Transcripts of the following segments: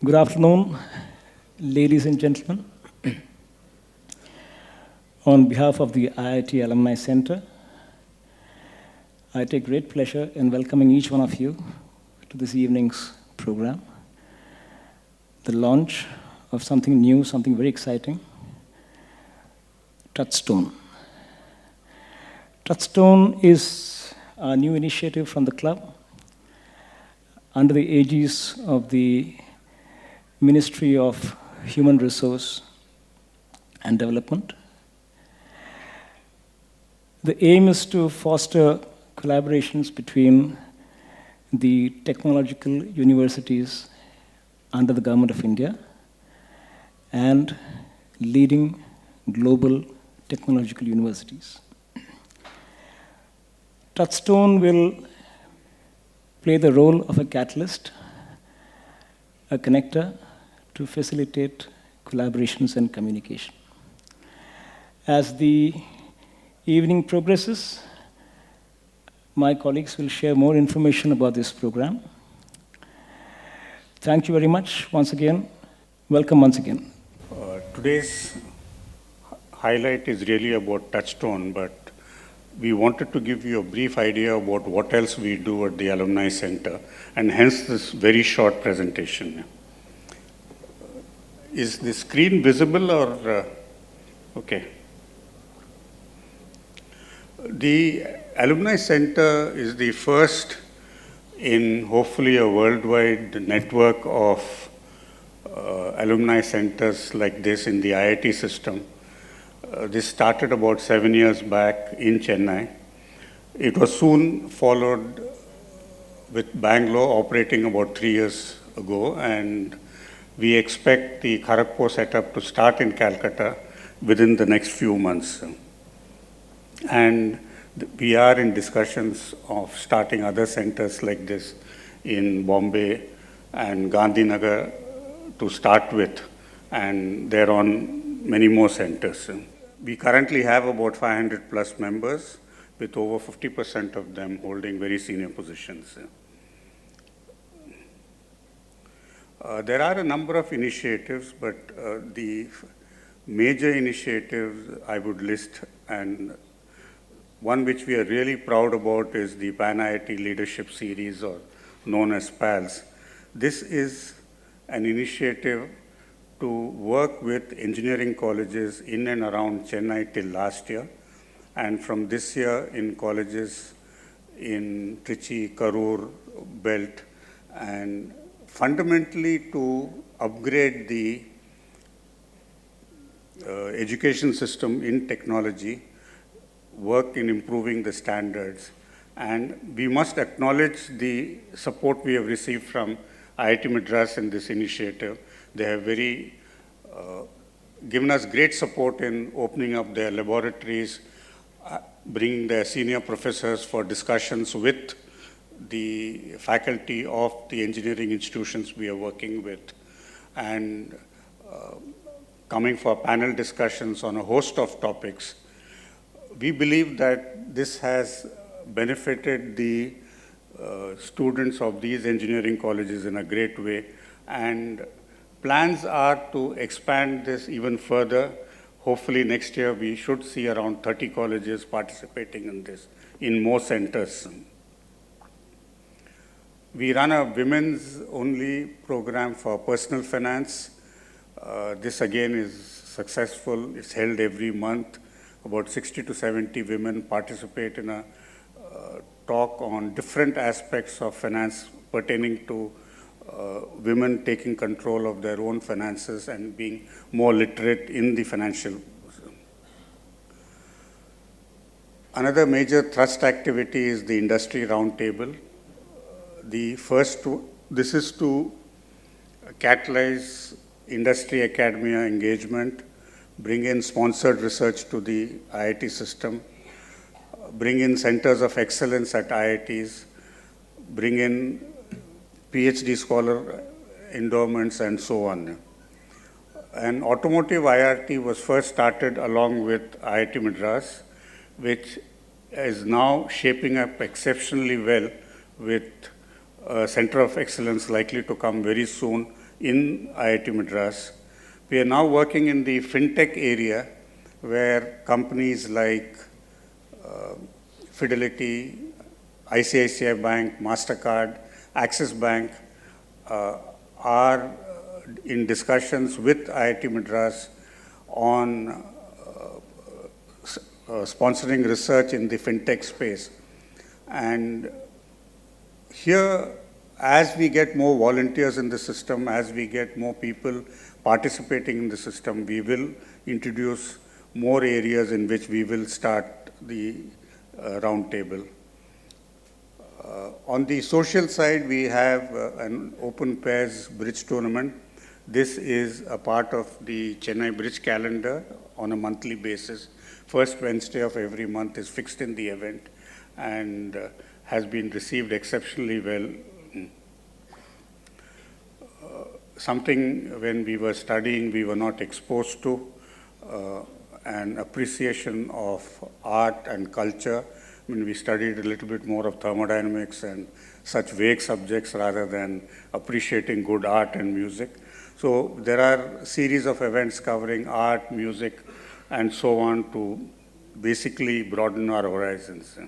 Good afternoon, ladies and gentlemen. On behalf of the IIT Alumni Center, I take great pleasure in welcoming each one of you to this evening's program, the launch of something new, something very exciting, TouchStone. TouchStone is a new initiative from the club under the aegis of the Ministry of Human Resource and Development. The aim is to foster collaborations between the technological universities under the Government of India and leading global technological universities. TouchStone will play the role of a catalyst, a connector to facilitate collaborations and communication. As the evening progresses, my colleagues will share more information about this program. Thank you very much once again. Welcome once again. Today's highlight is really about TouchStone, but we wanted to give you a brief idea about what else we do at the Alumni Center, and hence this very short presentation. Is the screen visible or okay? The Alumni Center is the first in hopefully a worldwide network of alumni centers like this in the IIT system. This started about 7 years back in Chennai. It was soon followed with Bangalore operating about 3 years ago, and we expect the Kharagpur setup to start in Calcutta within the next few months. And we are in discussions of starting other centers like this in Bombay and Gandhinagar to start with, and there on many more centers. We currently have about 500 plus members, with over 50% of them holding very senior positions. There are a number of initiatives, but the major initiatives I would list, and one which we are really proud about is the Pan-IIT Leadership Series, or known as PALS. This is an initiative to work with engineering colleges in and around Chennai till last year, and from this year in colleges in Trichy, Karur, Belt, and fundamentally to upgrade the education system in technology, work in improving the standards. And we must acknowledge the support we have received from IIT Madras in this initiative. They have given us great support in opening up their laboratories, bringing their senior professors for discussions with the faculty of the engineering institutions we are working with, and coming for panel discussions on a host of topics. We believe that this has benefited the students of these engineering colleges in a great way, and plans are to expand this even further. Hopefully next year we should see around 30 colleges participating in this in more centers. We run a women's only program for personal finance. This again is successful. It's held every month. About 60 to 70 women participate in a talk on different aspects of finance pertaining to women taking control of their own finances and being more literate in the financial. Another major thrust activity is the industry roundtable. This is to catalyze industry academia engagement, bring in sponsored research to the IIT system, bring in centers of excellence at IITs, bring in PhD scholar endowments, and so on. An automotive IRT was first started along with IIT Madras, which is now shaping up exceptionally well with a center of excellence likely to come very soon in IIT Madras. We are now working in the fintech area where companies like Fidelity, ICICI Bank, MasterCard, Axis Bank are in discussions with IIT Madras on sponsoring research in the fintech space. And here, as we get more volunteers in the system, as we get more people participating in the system, we will introduce more areas in which we will start the round table. On the social side, we have an open pairs bridge tournament. This is a part of the Chennai bridge calendar on a monthly basis. First Wednesday of every month is fixed in the event and has been received exceptionally well. Something when we were studying we were not exposed to, an appreciation of art and culture. I mean, we studied a little bit more of thermodynamics and such vague subjects rather than appreciating good art and music. So there are a series of events covering art, music, and so on to basically broaden our horizons.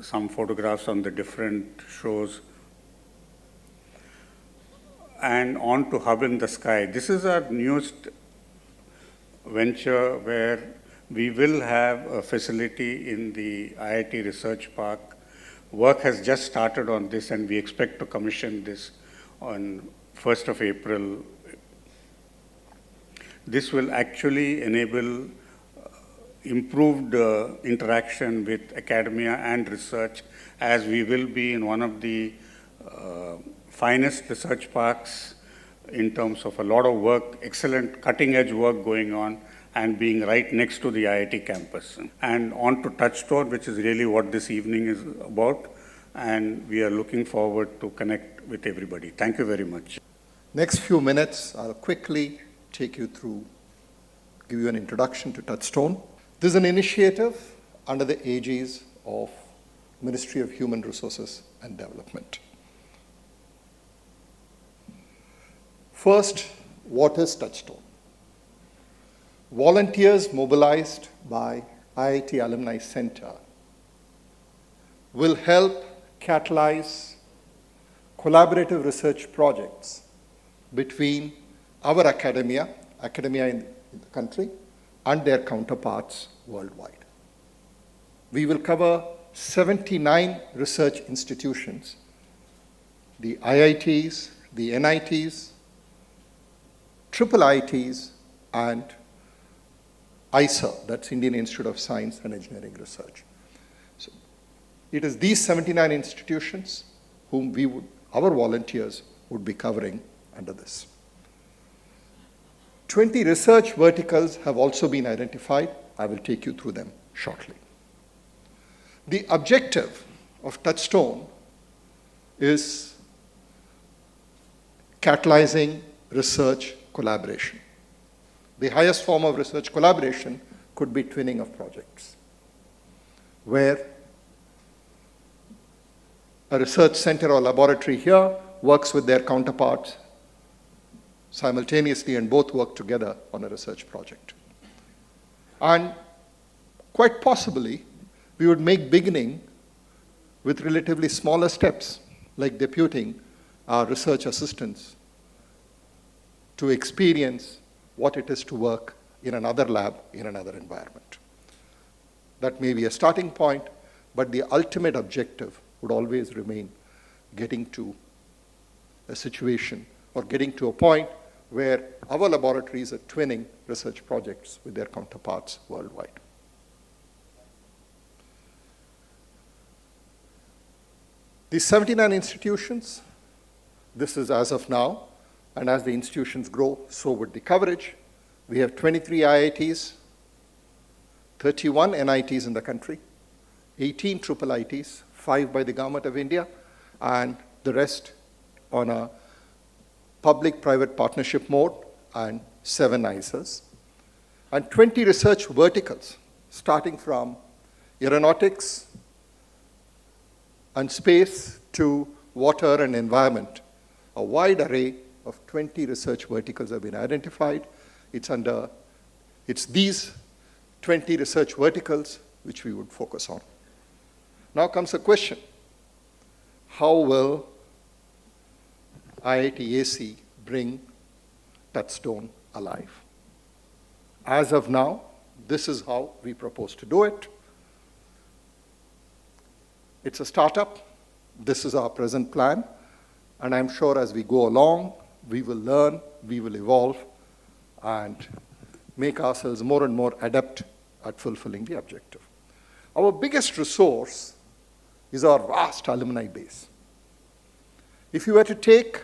Some photographs on the different shows. And on to Hub in the Sky. This is our newest venture where we will have a facility in the IIT Research Park. Work has just started on this and we expect to commission this on 1st of April. This will actually enable improved interaction with academia and research, as we will be in one of the finest research parks in terms of a lot of work, excellent cutting edge work going on, and being right next to the IIT campus. And on to TouchStone, which is really what this evening is about, and we are looking forward to connect with everybody. Thank you very much. Next few minutes, I'll quickly take you through, give you an introduction to TouchStone. This is an initiative under the aegis of Ministry of Human Resources and Development. First, what is TouchStone? Volunteers mobilized by IIT Alumni Center will help catalyze collaborative research projects between our academia in the country, and their counterparts worldwide. We will cover 79 research institutions, the IITs, the NITs, IIITs, and ISA, that's Indian Institute of Science and Engineering Research. So it is these 79 institutions whom our volunteers would be covering under this. 20 research verticals have also been identified. I will take you through them shortly. The objective of TouchStone is catalyzing research collaboration. The highest form of research collaboration could be twinning of projects, where a research center or laboratory here works with their counterparts simultaneously and both work together on a research project. And quite possibly, we would make beginning with relatively smaller steps, like deputing our research assistants to experience what it is to work in another lab, in another environment. That may be a starting point, but the ultimate objective would always remain getting to a situation or getting to a point where our laboratories are twinning research projects with their counterparts worldwide. These 79 institutions, this is as of now, and as the institutions grow, so would the coverage. We have 23 IITs, 31 NITs in the country, 18 IIITs, 5 by the Government of India, and the rest on a public-private partnership mode, and 7 ISAs, and 20 research verticals, starting from aeronautics and space to water and environment a wide array of 20 research verticals have been identified. It's these 20 research verticals which we would focus on. Now comes the question, how will IIT AC bring TouchStone alive? As of now, this is how we propose to do it. It's a startup. This is our present plan. And I'm sure as we go along, we will learn, we will evolve, and make ourselves more and more adept at fulfilling the objective. Our biggest resource is our vast alumni base. If you were to take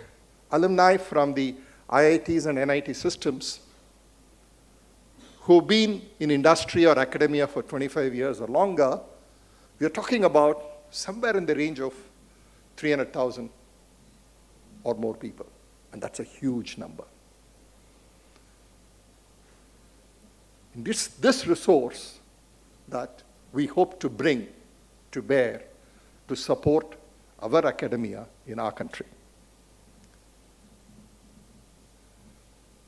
alumni from the IITs and NIT systems who've been in industry or academia for 25 years or longer, we are talking about somewhere in the range of 300,000 or more people. And that's a huge number. And this resource that we hope to bring to bear to support our academia in our country.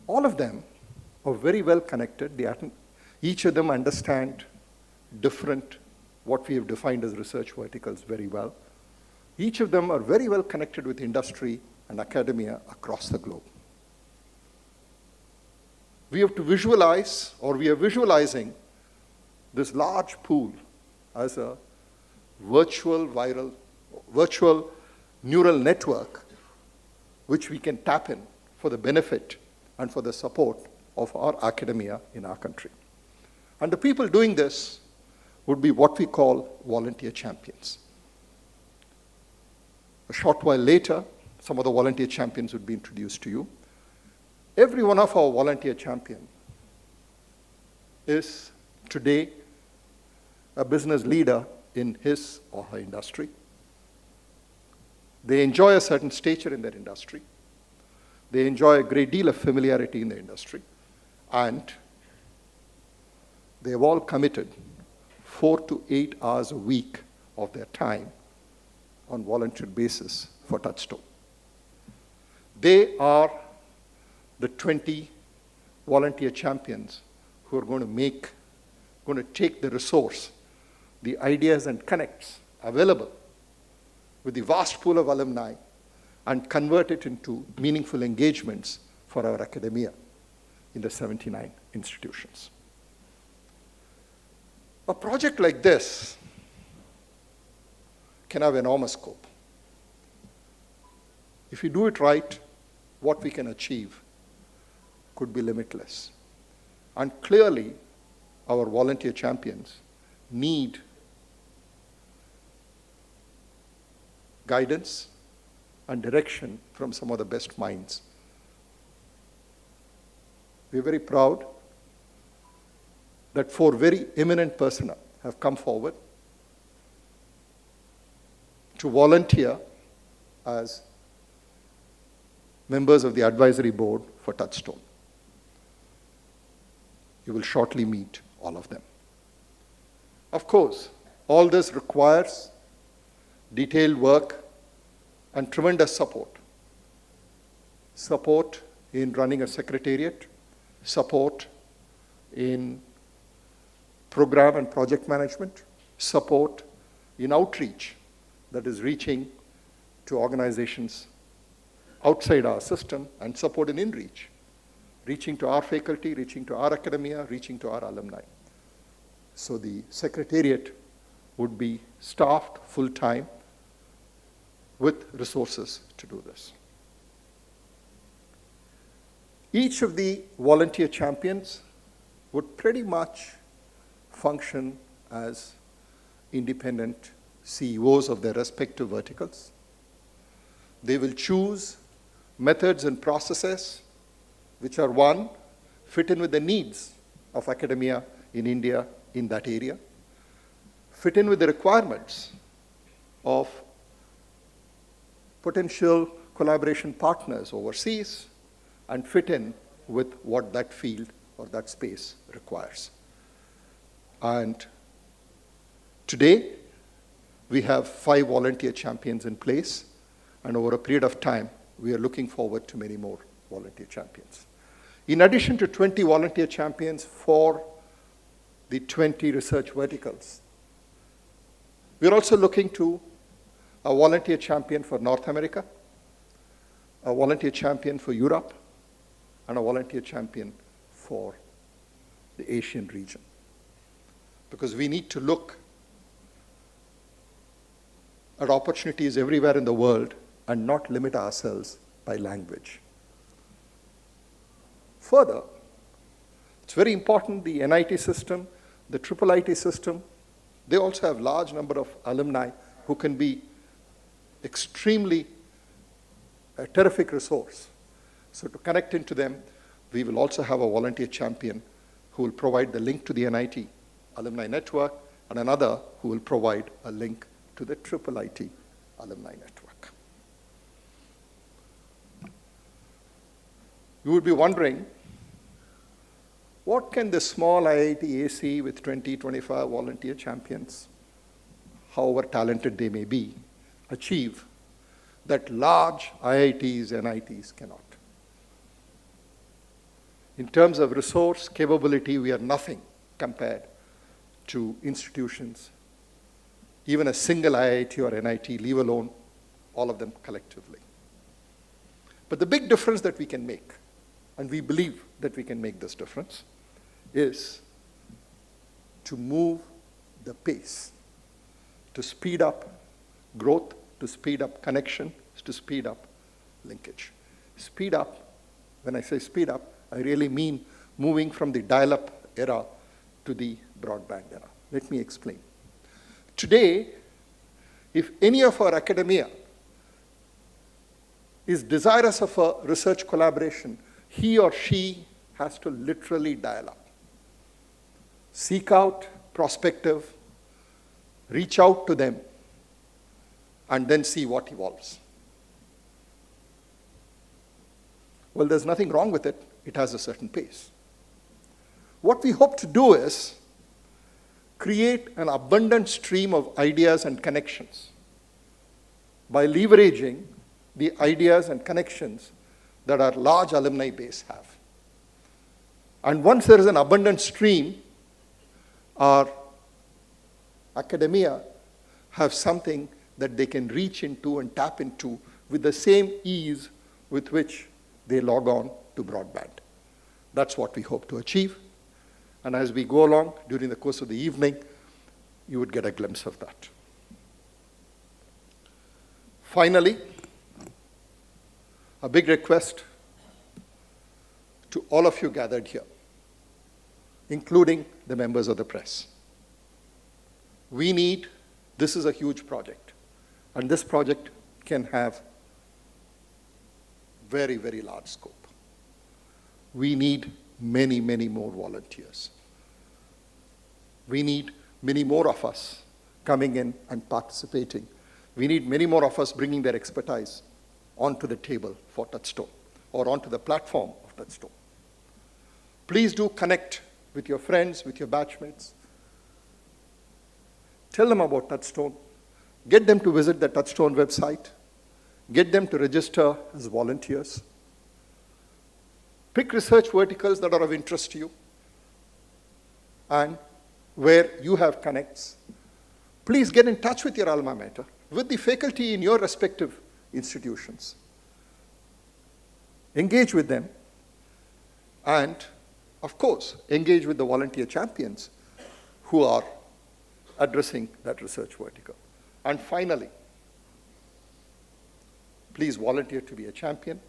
All of them are very well connected. Each of them understand different, what we have defined as research verticals very well. Each of them are very well connected with industry and academia across the globe. We have to visualize, or we are visualizing, this large pool as a virtual neural network which we can tap in for the benefit and for the support of our academia in our country. And the people doing this would be what we call volunteer champions. A short while later, some of the volunteer champions would be introduced to you. Every one of our volunteer champions is today a business leader in his or her industry. They enjoy a certain stature in their industry. They enjoy a great deal of familiarity in the industry. And they have all committed 4 to 8 hours a week of their time on volunteer basis for TouchStone. They are the 20 volunteer champions who are going to take the resource, the ideas and connects available with the vast pool of alumni and convert it into meaningful engagements for our academia in the 79 institutions. A project like this can have enormous scope. If you do it right, what we can achieve could be limitless. And clearly, our volunteer champions need guidance and direction from some of the best minds. We're very proud that 4 very eminent personnel have come forward to volunteer as members of the advisory board for TouchStone. You will shortly meet all of them. Of course, all this requires detailed work and tremendous support. Support in running a secretariat, support in program and project management, support in outreach, that is reaching to organizations outside our system, and support in InReach, reaching to our faculty, reaching to our academia, reaching to our alumni. So the secretariat would be staffed full-time with resources to do this. Each of the volunteer champions would pretty much function as independent CEOs of their respective verticals. They will choose methods and processes which are, one, fit in with the needs of academia in India in that area, fit in with the requirements of potential collaboration partners overseas, and fit in with what that field or that space requires. And today, we have 5 volunteer champions in place, and over a period of time, we are looking forward to many more volunteer champions. In addition to 20 volunteer champions for the 20 research verticals, we're also looking to a volunteer champion for North America, a volunteer champion for Europe, and a volunteer champion for the Asian region. Because we need to look at opportunities everywhere in the world and not limit ourselves by language. Further, it's very important the NIT system, the IIIT system, they also have large number of alumni who can be extremely a terrific resource. So to connect into them, we will also have a volunteer champion who will provide the link to the NIT Alumni Network and another who will provide a link to the IIIT Alumni Network. You would be wondering, what can the small IIT AC with 20, 25 volunteer champions, however talented they may be, achieve that large IITs and NITs cannot? In terms of resource capability, we are nothing compared to institutions, even a single IIT or NIT, leave alone all of them collectively. But the big difference that we can make, and we believe that we can make this difference, is to move the pace, to speed up growth, to speed up connection, to speed up linkage. Speed up, when I say speed up, I really mean moving from the dial-up era to the broadband era. Let me explain. Today, if any of our academia is desirous of a research collaboration, he or she has to literally dial up. Seek out prospective, reach out to them, and then see what evolves. Well, there's nothing wrong with it. It has a certain pace. What we hope to do is create an abundant stream of ideas and connections by leveraging the ideas and connections that our large alumni base have. And once there is an abundant stream, our academia have something that they can reach into and tap into with the same ease with which they log on to broadband. That's what we hope to achieve. And as we go along during the course of the evening, you would get a glimpse of that. Finally, a big request to all of you gathered here, including the members of the press. This is a huge project, and this project can have very, very large scope. We need many, many more volunteers. We need many more of us coming in and participating. We need many more of us bringing their expertise onto the table for TouchStone or onto the platform of TouchStone. Please do connect with your friends, with your batchmates. Tell them about TouchStone. Get them to visit the TouchStone website. Get them to register as volunteers. Pick research verticals that are of interest to you and where you have connects. Please get in touch with your alma mater, with the faculty in your respective institutions. Engage with them and, of course, engage with the volunteer champions who are addressing that research vertical. And finally, please volunteer to be a champion.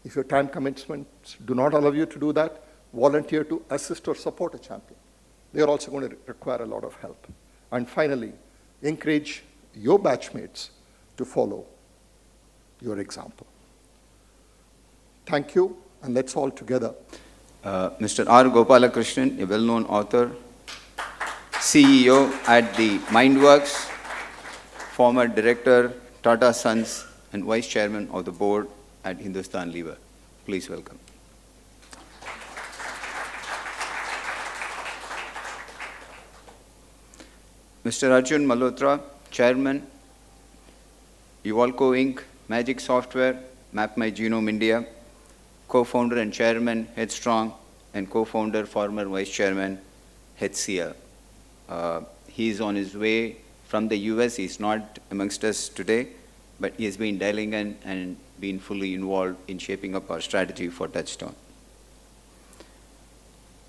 If your time commitments do not allow you to do that, volunteer to assist or support a champion. They are also going to require a lot of help. And finally, encourage your batchmates to follow your example. Thank you, and let's all together. Mr. R. Gopalakrishnan, a well-known author, CEO at the Mindworks, former director, Tata Sons, and vice chairman of the board at Hindustan Lever. Please welcome. Mr. Arjun Malhotra, chairman, Uvalco Inc., Magic Software, Map My Genome India, co-founder and chairman, Headstrong, and co-founder, former vice chairman, HCL. He is on his way from the US. He's not amongst us today, but he has been dialing in and been fully involved in shaping up our strategy for TouchStone.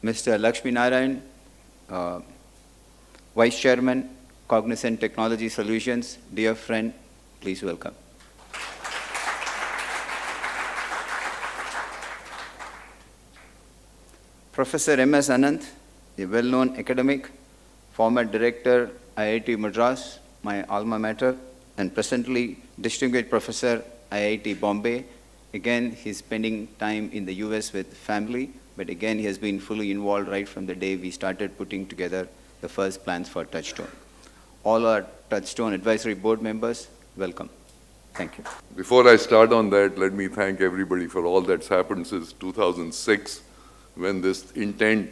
Mr. Lakshmi Narayan, Vice Chairman, Cognizant Technology Solutions. Dear friend, please welcome. Professor M.S. Anant, a well-known academic, former director, IIT Madras, my alma mater, and presently distinguished professor, IIT Bombay. Again, he's spending time in the US with family, but again, he has been fully involved right from the day we started putting together the first plans for TouchStone. All our TouchStone advisory board members, welcome. Thank you. Before I start on that, let me thank everybody for all that's happened since 2006, when this intent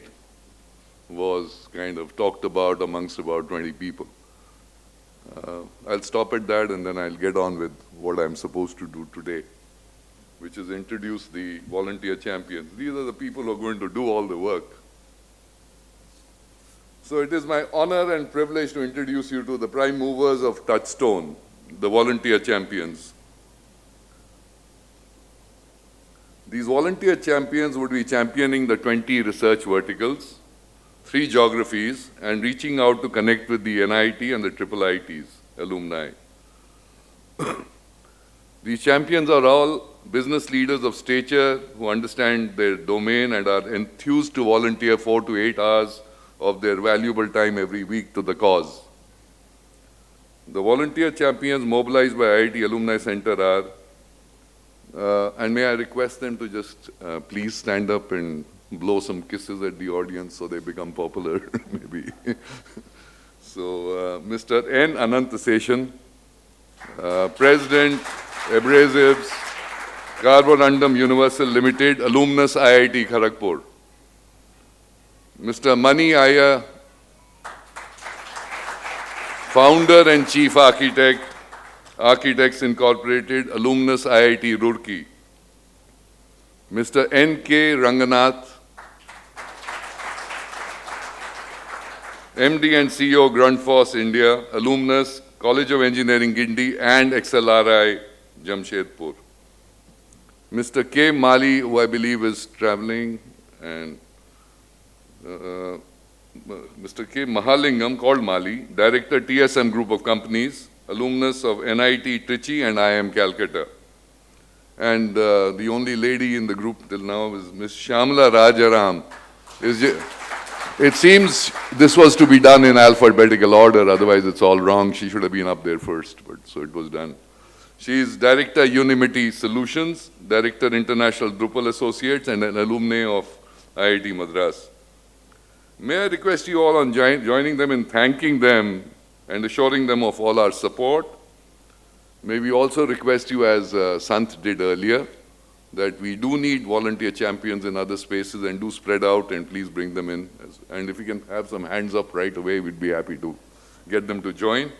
was kind of talked about amongst about 20 people. I'll stop at that and then I'll get on with what I'm supposed to do today, which is introduce the volunteer champions. These are the people who are going to do all the work. So it is my honor and privilege to introduce you to the prime movers of TouchStone, the volunteer champions. These volunteer champions would be championing the 20 research verticals, 3 geographies, and reaching out to connect with the NIT and the IIITs alumni. These champions are all business leaders of stature who understand their domain and are enthused to volunteer 4 to 8 hours of their valuable time every week to the cause. The volunteer champions mobilized by IIT Alumni Center are, and may I request them to just please stand up and blow some kisses at the audience so they become popular, maybe. So, Mr. N. Ananthaseshan, President, Abrasives, Carborundum Universal Limited, alumnus IIT Kharagpur. Mr. Mani Iyer, Founder and Chief Architect, Architects Incorporated, alumnus IIT Roorkee. Mr. N.K. Ranganath, MD and CEO Grundfos India, alumnus College of Engineering Guindy and XLRI Jamshedpur. Mr. K. Mali, who I believe is traveling, and Mr. K. Mahalingam, called Mali, Director TSM Group of Companies, alumnus of NIT Trichy and IIM Calcutta. And the only lady in the group till now is Ms. Shamla Rajaram. It seems this was to be done in alphabetical order, otherwise it's all wrong. She should have been up there first, but so it was done. She is Director Unimity Solutions, Director International Drupal Associates, and an alumni of IIT Madras. May I request you all on joining them in thanking them and assuring them of all our support. May we also request you, as Sant did earlier, that we do need volunteer champions in other spaces and do spread out and please bring them in. And if we can have some hands up right away, we'd be happy to get them to join.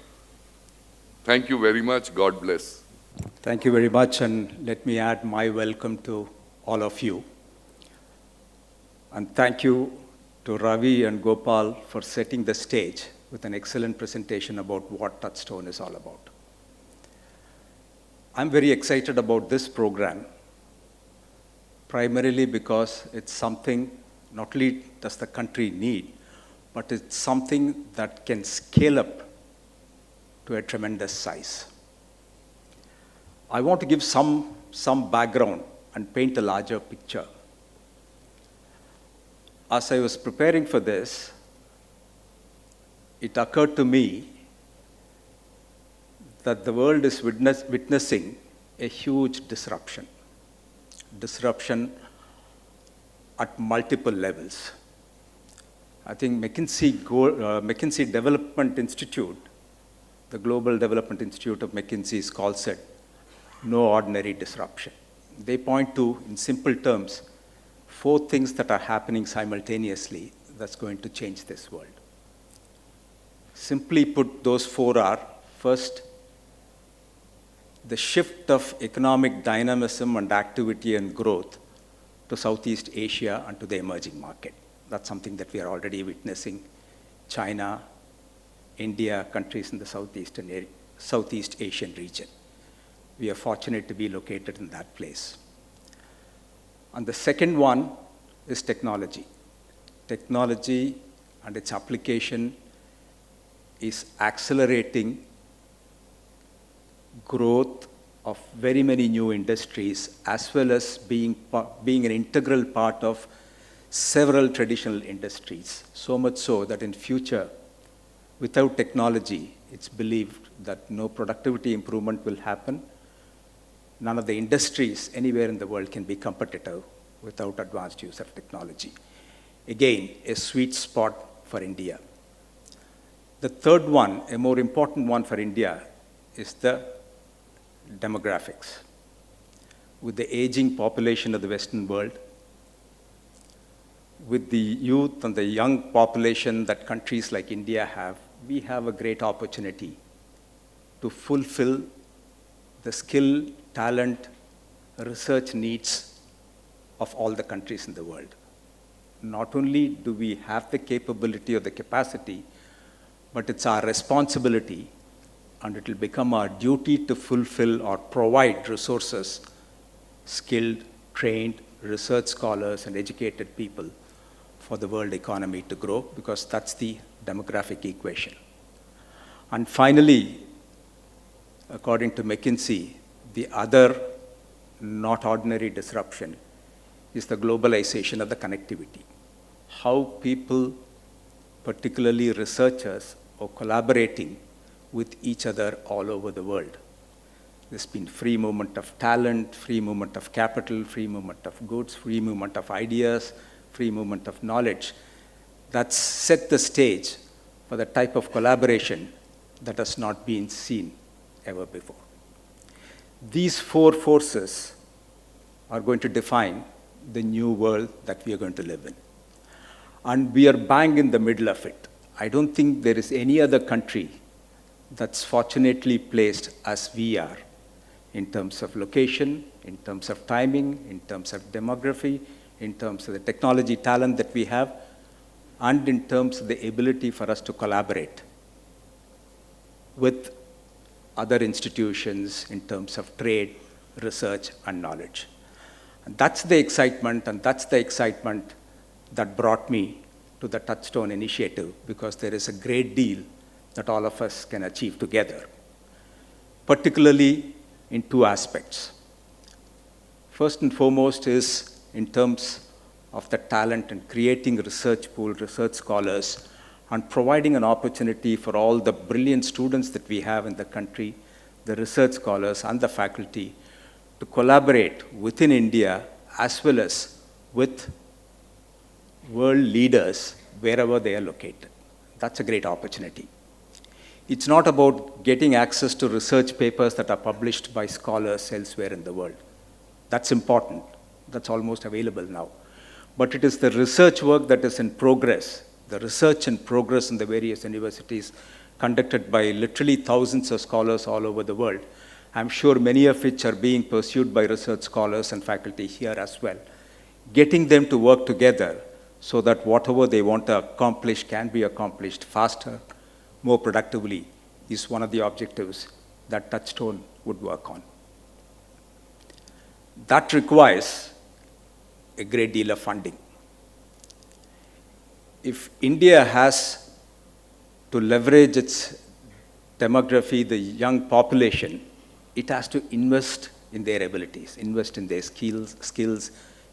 Thank you very much. God bless. Thank you very much, and let me add my welcome to all of you. And thank you to Ravi and Gopal for setting the stage with an excellent presentation about what TouchStone is all about. I'm very excited about this program, primarily because it's something not only does the country need, but it's something that can scale up to a tremendous size. I want to give some background and paint a larger picture. As I was preparing for this, it occurred to me that the world is witnessing a huge disruption at multiple levels. I think McKinsey Development Institute, the Global Development Institute of McKinsey, calls it no ordinary disruption. They point to, in simple terms, 4 things that are happening simultaneously that's going to change this world. Simply put, those 4 are, first, the shift of economic dynamism and activity and growth to Southeast Asia and to the emerging market. That's something that we are already witnessing. China, India, countries in the Southeast Asian region. We are fortunate to be located in that place. And the second one is technology. Technology and its application is accelerating growth of very many new industries, as well as being an integral part of several traditional industries. So much so that in future, without technology, it's believed that no productivity improvement will happen. None of the industries anywhere in the world can be competitive without advanced use of technology. Again, a sweet spot for India. The third one, a more important one for India, is the demographics. With the aging population of the Western world, with the youth and the young population that countries like India have, we have a great opportunity to fulfill the skill, talent, research needs of all the countries in the world. Not only do we have the capability or the capacity, but it's our responsibility, and it will become our duty to fulfill or provide resources, skilled, trained, research scholars, and educated people for the world economy to grow, because that's the demographic equation. And finally, according to McKinsey, the other not ordinary disruption is the globalization of the connectivity. How people, particularly researchers, are collaborating with each other all over the world. There's been free movement of talent, free movement of capital, free movement of goods, free movement of ideas, free movement of knowledge. That's set the stage for the type of collaboration that has not been seen ever before. These four forces are going to define the new world that we are going to live in. And we are bang in the middle of it. I don't think there is any other country that's fortunately placed as we are in terms of location, in terms of timing, in terms of demography, in terms of the technology talent that we have, and in terms of the ability for us to collaborate with other institutions in terms of trade, research, and knowledge. And that's the excitement, that brought me to the TouchStone initiative, because there is a great deal that all of us can achieve together, particularly in two aspects. First and foremost is in terms of the talent and creating research pool, research scholars, and providing an opportunity for all the brilliant students that we have in the country, the research scholars and the faculty, to collaborate within India as well as with world leaders wherever they are located. That's a great opportunity. It's not about getting access to research papers that are published by scholars elsewhere in the world. That's important. That's almost available now. But it is the research work that is in progress, the research in progress in the various universities conducted by literally thousands of scholars all over the world. I'm sure many of which are being pursued by research scholars and faculty here as well. Getting them to work together so that whatever they want to accomplish can be accomplished faster, more productively, is one of the objectives that TouchStone would work on. That requires a great deal of funding. If India has to leverage its demography, the young population, it has to invest in their abilities, invest in their skills,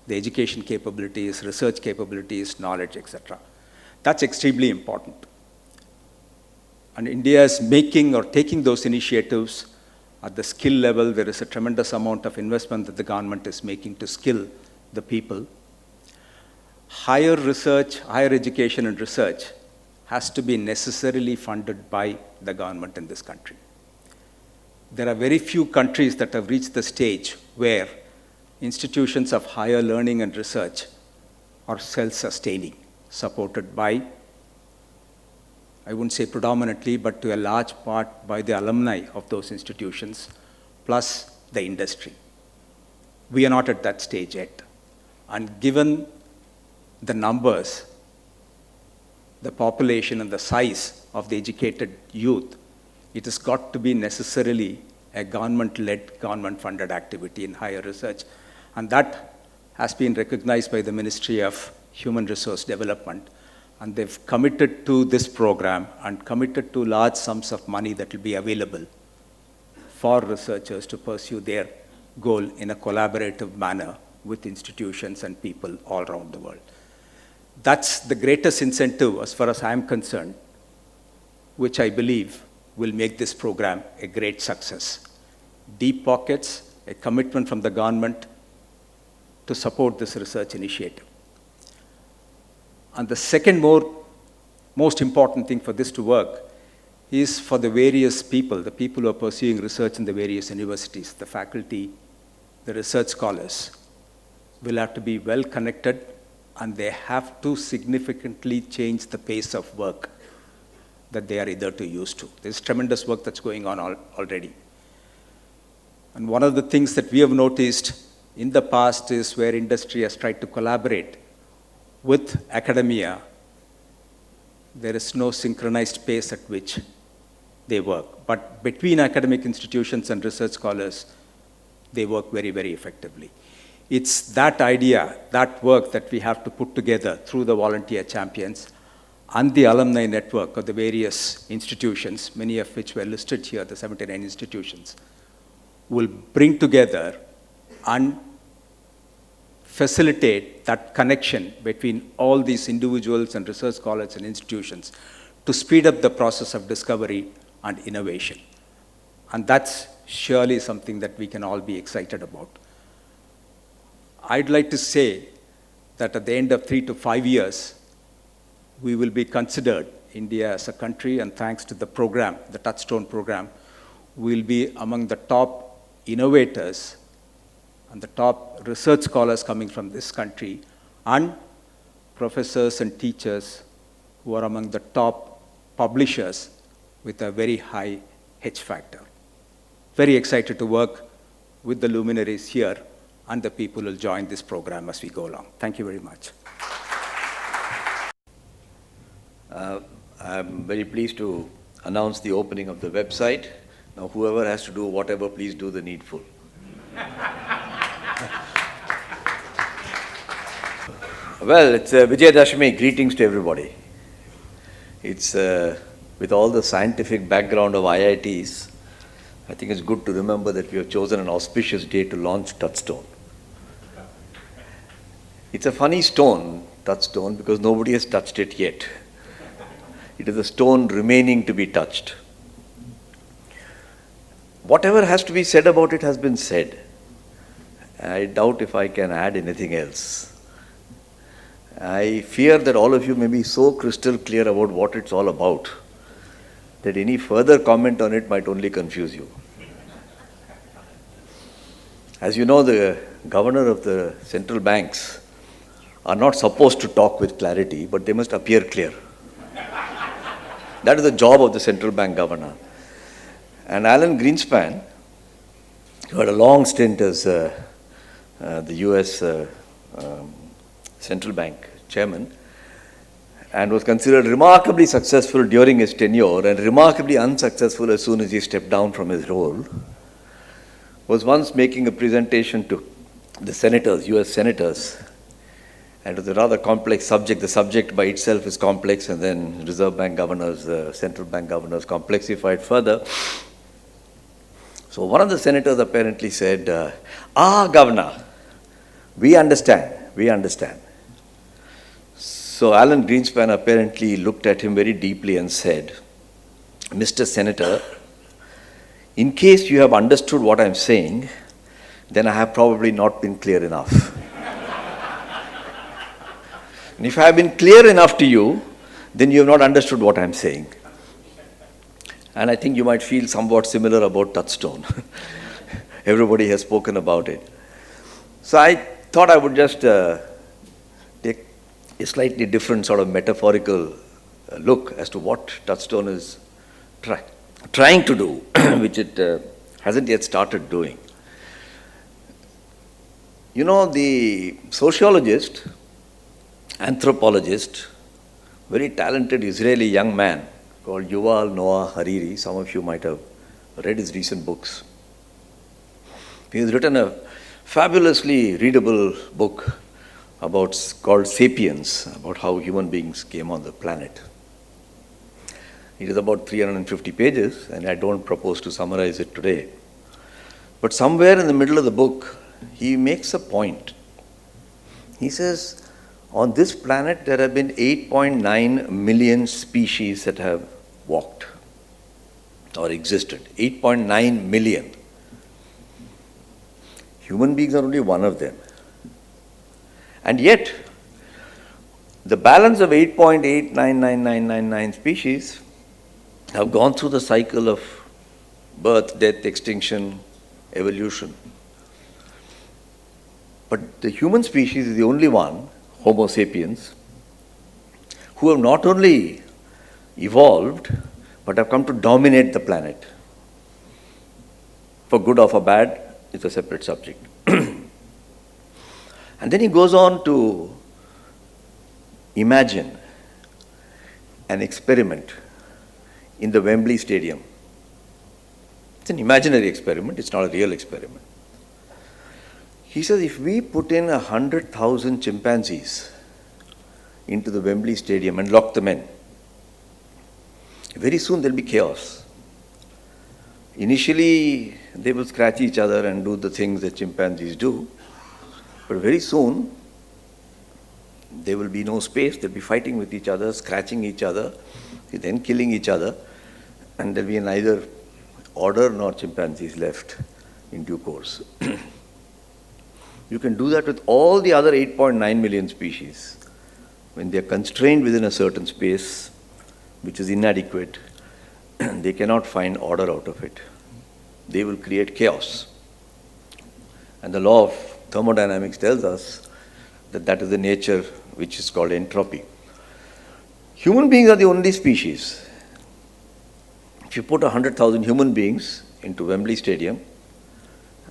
the education capabilities, research capabilities, knowledge, etc. That's extremely important. And India is making or taking those initiatives at the skill level. There is a tremendous amount of investment that the government is making to skill the people. Higher research, higher education and research has to be necessarily funded by the government in this country. There are very few countries that have reached the stage where institutions of higher learning and research are self-sustaining, supported by, I wouldn't say predominantly, but to a large part by the alumni of those institutions, plus the industry. We are not at that stage yet. And given the numbers, the population and the size of the educated youth, it has got to be necessarily a government-led, government-funded activity in higher research. And that has been recognized by the Ministry of Human Resource Development. And they've committed to this program and committed to large sums of money that will be available for researchers to pursue their goal in a collaborative manner with institutions and people all around the world. That's the greatest incentive, as far as I'm concerned, which I believe will make this program a great success. Deep pockets, a commitment from the government to support this research initiative. And the second most important thing for this to work is for the various people, the people who are pursuing research in the various universities, the faculty, the research scholars, will have to be well connected, and they have to significantly change the pace of work that they are hitherto used to. There's tremendous work that's going on already. And one of the things that we have noticed in the past is where industry has tried to collaborate with academia, there is no synchronized pace at which they work. But between academic institutions and research scholars, they work very, very effectively. It's that idea, that work that we have to put together through the volunteer champions and the alumni network of the various institutions, many of which were listed here, the 79 institutions, will bring together and facilitate that connection between all these individuals and research scholars and institutions to speed up the process of discovery and innovation. And that's surely something that we can all be excited about. I'd like to say that at the end of 3 to 5 years, we will be considered, India as a country, and thanks to the program, the TouchStone program, we'll be among the top innovators and the top research scholars coming from this country, and professors and teachers who are among the top publishers with a very high H factor. Very excited to work with the luminaries here and the people who will join this program as we go along. Thank you very much. I'm very pleased to announce the opening of the website. Now, whoever has to do whatever, please do the needful. Well, it's Vijayadashmi. Greetings to everybody. It's with all the scientific background of IITs, I think it's good to remember that we have chosen an auspicious day to launch TouchStone. It's a funny stone, TouchStone, because nobody has touched it yet. It is a stone remaining to be touched. Whatever has to be said about it has been said. I doubt if I can add anything else. I fear that all of you may be so crystal clear about what it's all about that any further comment on it might only confuse you. As you know, the governor of the central banks are not supposed to talk with clarity, but they must appear clear. That is the job of the central bank governor. And Alan Greenspan, who had a long stint as the US central bank chairman, and was considered remarkably successful during his tenure and remarkably unsuccessful as soon as he stepped down from his role, was once making a presentation to the senators, US senators, and it was a rather complex subject. The subject by itself is complex, and then Reserve Bank governors, central bank governors complexified further. So one of the senators apparently said, Governor, we understand. So Alan Greenspan apparently looked at him very deeply and said, Mr. Senator, in case you have understood what I'm saying, then I have probably not been clear enough. And if I have been clear enough to you, then you have not understood what I'm saying. And I think you might feel somewhat similar about TouchStone. Everybody has spoken about it. So I thought I would just take a slightly different sort of metaphorical look as to what TouchStone is trying to do, which it hasn't yet started doing. You know, the sociologist, anthropologist, very talented Israeli young man called Yuval Noah Hariri, some of you might have read his recent books. He has written a fabulously readable book called Sapiens, about how human beings came on the planet. It is about 350 pages, and I don't propose to summarize it today. But somewhere in the middle of the book, he makes a point. He says, on this planet, there have been 8.9 million species that have walked or existed. 8.9 million. Human beings are only one of them. And yet, the balance of 8.899999 species have gone through the cycle of birth, death, extinction, evolution. But the human species is the only one, Homo sapiens, who have not only evolved, but have come to dominate the planet. For good or for bad, it's a separate subject. And then he goes on to imagine an experiment in the Wembley Stadium. It's an imaginary experiment, it's not a real experiment. He says if we put in 100,000 chimpanzees into the Wembley Stadium and lock them in, very soon there'll be chaos. Initially, they will scratch each other and do the things that chimpanzees do, but very soon, there will be no space, they'll be fighting with each other, scratching each other, then killing each other, and there'll be neither order nor chimpanzees left in due course. You can do that with all the other 8.9 million species. When they're constrained within a certain space, which is inadequate, they cannot find order out of it. They will create chaos. And the law of thermodynamics tells us that that is the nature which is called entropy. Human beings are the only species. If you put 100,000 human beings into Wembley Stadium,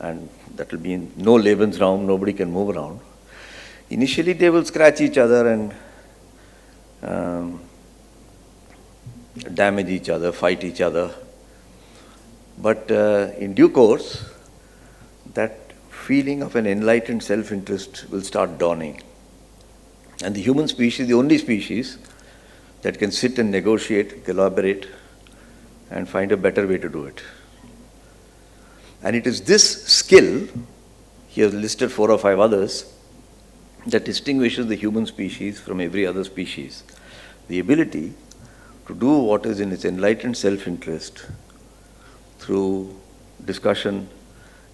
and that will be in no Lebensraum, nobody can move around. Initially, they will scratch each other and damage each other, fight each other. But in due course, that feeling of an enlightened self-interest will start dawning. And the human species, the only species that can sit and negotiate, collaborate, and find a better way to do it. And it is this skill, he has listed 4 or 5 others, that distinguishes the human species from every other species. The ability to do what is in its enlightened self-interest through discussion,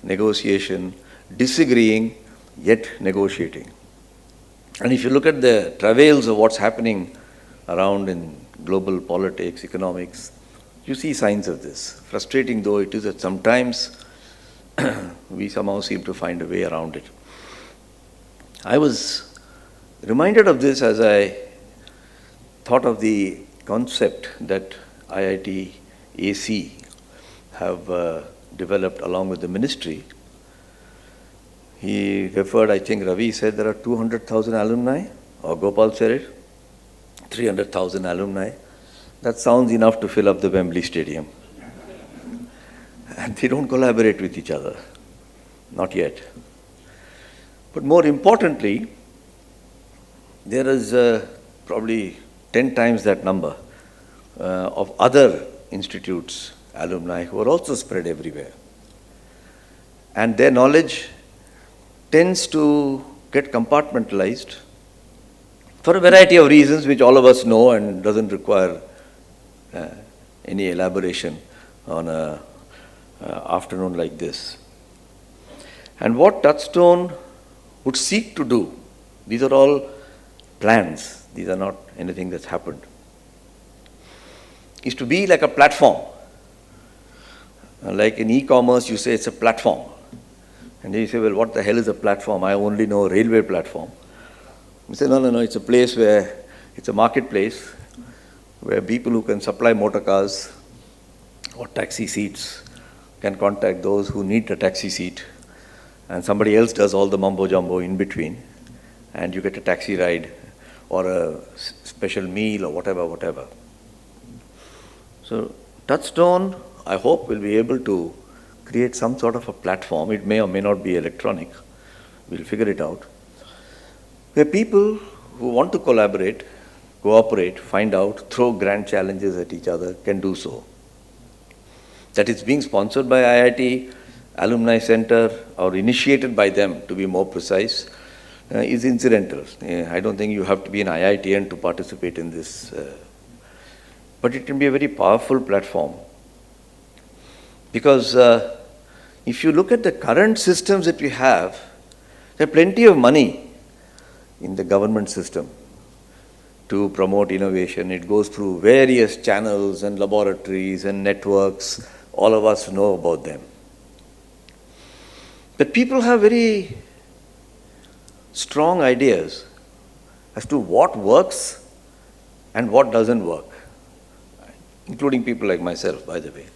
negotiation, disagreeing, yet negotiating. And if you look at the travails of what's happening around in global politics, economics, you see signs of this. Frustrating though it is that sometimes we somehow seem to find a way around it. I was reminded of this as I thought of the concept that IIT AC have developed along with the ministry. He referred, I think Ravi said there are 200,000 alumni, or Gopal said it, 300,000 alumni. That sounds enough to fill up the Wembley Stadium. And they don't collaborate with each other, not yet. But more importantly, there is probably 10 times that number of other institutes, alumni, who are also spread everywhere. And their knowledge tends to get compartmentalized for a variety of reasons which all of us know and doesn't require any elaboration on an afternoon like this. And what TouchStone would seek to do, these are all plans, these are not anything that's happened, is to be like a platform. Like in e-commerce, you say it's a platform. And then you say, well, what the hell is a platform? I only know a railway platform. You say, no, it's a place where, it's a marketplace where people who can supply motor cars or taxi seats can contact those who need a taxi seat, and somebody else does all the mumbo jumbo in between, and you get a taxi ride or a special meal or whatever. So TouchStone, I hope, will be able to create some sort of a platform. It may or may not be electronic. We'll figure it out. Where people who want to collaborate, cooperate, find out, throw grand challenges at each other can do so. That is being sponsored by IIT Alumni Center or initiated by them, to be more precise, is incidental. I don't think you have to be an IITian to participate in this. But it can be a very powerful platform. Because if you look at the current systems that we have, there are plenty of money in the government system to promote innovation. It goes through various channels and laboratories and networks. All of us know about them. But people have very strong ideas as to what works and what doesn't work, including people like myself, by the way.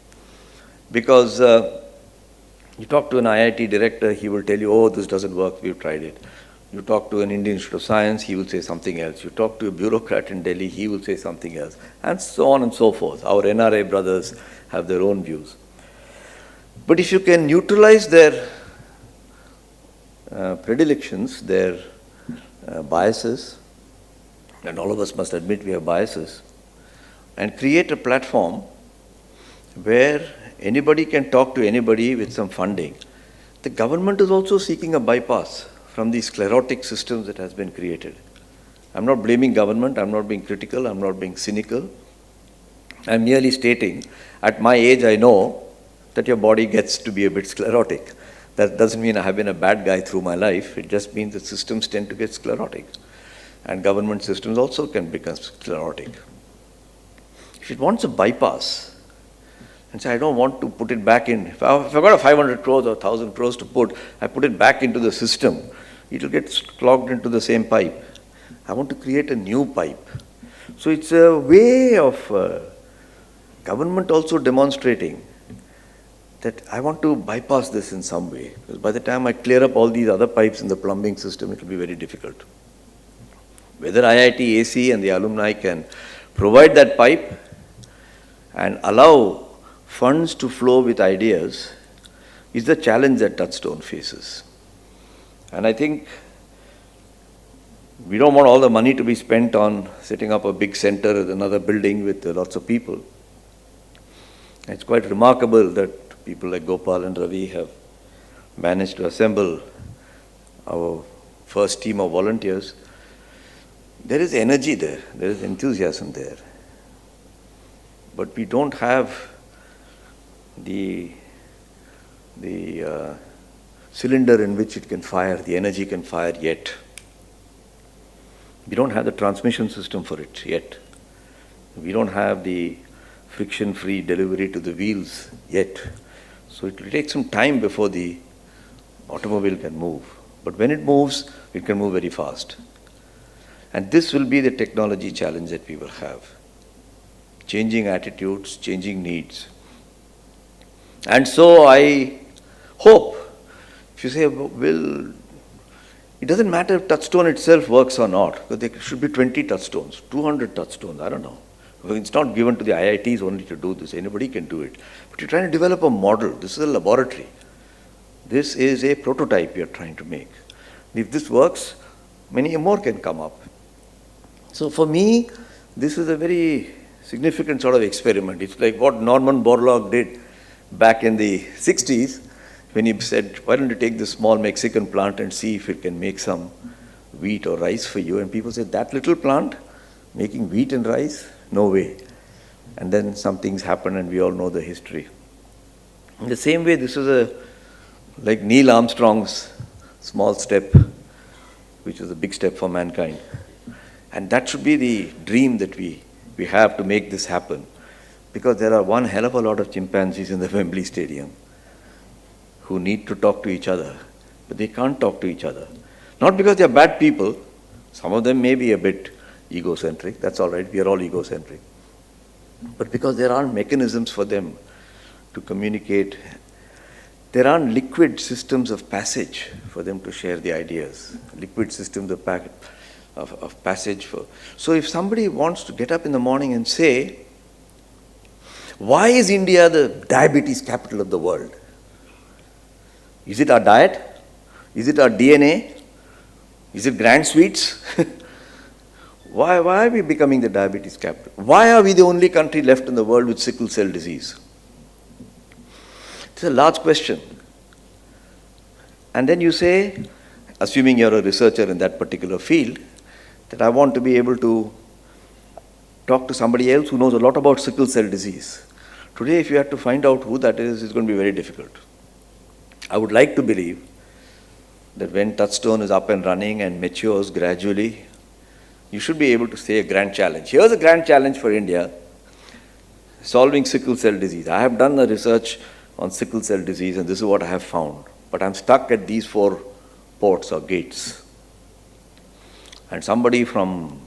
Because you talk to an IIT director, he will tell you, oh, this doesn't work, we've tried it. You talk to an Indian Institute of Science, he will say something else. You talk to a bureaucrat in Delhi, he will say something else. And so on and so forth. Our NRA brothers have their own views. But if you can neutralize their predilections, their biases, and all of us must admit we have biases, and create a platform where anybody can talk to anybody with some funding. The government is also seeking a bypass from the sclerotic systems that has been created. I'm not blaming government, I'm not being critical, I'm not being cynical. I'm merely stating, at my age I know that your body gets to be a bit sclerotic. That doesn't mean I have been a bad guy through my life, it just means that systems tend to get sclerotic. And government systems also can become sclerotic. If it wants a bypass, and say, I don't want to put it back in. If I've got a 500 crores or 1,000 crores to put, I put it back into the system. It will get clogged into the same pipe. I want to create a new pipe. So it's a way of government also demonstrating that I want to bypass this in some way. Because by the time I clear up all these other pipes in the plumbing system, it will be very difficult. Whether IIT AC and the alumni can provide that pipe and allow funds to flow with ideas is the challenge that TouchStone faces. And I think we don't want all the money to be spent on setting up a big center at another building with lots of people. It's quite remarkable that people like Gopal and Ravi have managed to assemble our first team of volunteers. There is energy there, there is enthusiasm there. But we don't have the cylinder in which it can fire, the energy can fire yet. We don't have the transmission system for it yet. We don't have the friction-free delivery to the wheels yet. So it will take some time before the automobile can move. But when it moves, it can move very fast. And this will be the technology challenge that we will have. Changing attitudes, changing needs. And so I hope, if you say, well, it doesn't matter if TouchStone itself works or not, because there should be 20 TouchStones, 200 TouchStones, I don't know. It's not given to the IITs only to do this, anybody can do it. But you're trying to develop a model, this is a laboratory. This is a prototype you're trying to make. If this works, many more can come up. So for me, this is a very significant sort of experiment. It's like what Norman Borlaug did back in the 60s, when he said, why don't you take this small Mexican plant and see if it can make some wheat or rice for you? And people said, that little plant making wheat and rice? No way. And then some things happened and we all know the history. In the same way, this is like Neil Armstrong's small step, which is a big step for mankind. And that should be the dream that we have to make this happen. Because there are one hell of a lot of chimpanzees in the Wembley Stadium who need to talk to each other, but they can't talk to each other. Not because they're bad people, some of them may be a bit egocentric, that's all right, we are all egocentric. But because there aren't mechanisms for them to communicate there aren't liquid systems of passage for them to share the ideas, liquid systems of passage for. So if somebody wants to get up in the morning and say, why is India the diabetes capital of the world? Is it our diet? Is it our DNA? Is it grand sweets? Why are we becoming the diabetes capital? Why are we the only country left in the world with sickle cell disease? It's a large question. And then you say, assuming you're a researcher in that particular field, that I want to be able to talk to somebody else who knows a lot about sickle cell disease. Today, if you had to find out who that is, it's going to be very difficult. I would like to believe that when TouchStone is up and running and matures gradually, you should be able to say a grand challenge. Here's a grand challenge for India, solving sickle cell disease. I have done the research on sickle cell disease and this is what I have found. But I'm stuck at these 4 ports or gates. And somebody from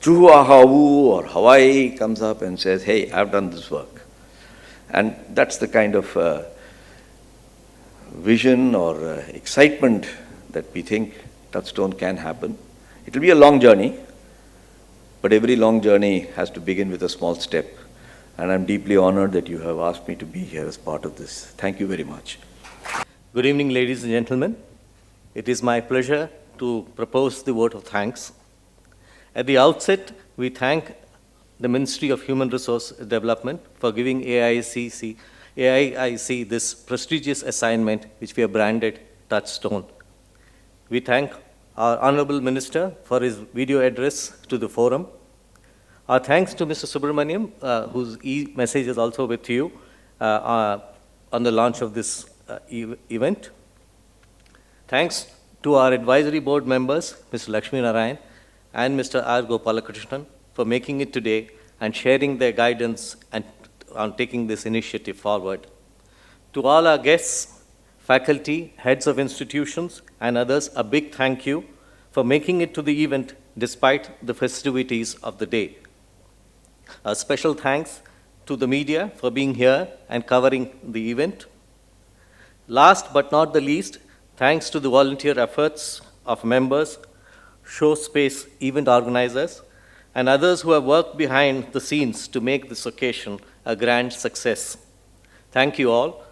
Oahu or Hawaii comes up and says, hey, I've done this work. And that's the kind of vision or excitement that we think TouchStone can happen. It will be a long journey, but every long journey has to begin with a small step. And I'm deeply honored that you have asked me to be here as part of this. Thank you very much. Good evening, ladies and gentlemen. It is my pleasure to propose the vote of thanks. At the outset, we thank the Ministry of Human Resource Development for giving AIIC this prestigious assignment, which we have branded TouchStone. We thank our Honorable Minister for his video address to the forum. Our thanks to Mr. Subramaniam, whose e-message is also with you on the launch of this event. Thanks to our advisory board members, Mr. Lakshmi Narayan and Mr. R. Gopalakrishnan, for making it today and sharing their guidance and on taking this initiative forward. To all our guests, faculty, heads of institutions, and others, a big thank you for making it to the event despite the festivities of the day. A special thanks to the media for being here and covering the event. Last but not the least, thanks to the volunteer efforts of members, show space event organizers, and others who have worked behind the scenes to make this occasion a grand success. Thank you all.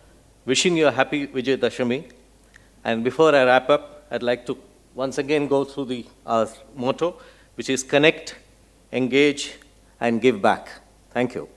Wishing you a happy Vijay Dashami. And before I wrap up, I'd like to once again go through our motto, which is connect, engage, and give back. Thank you.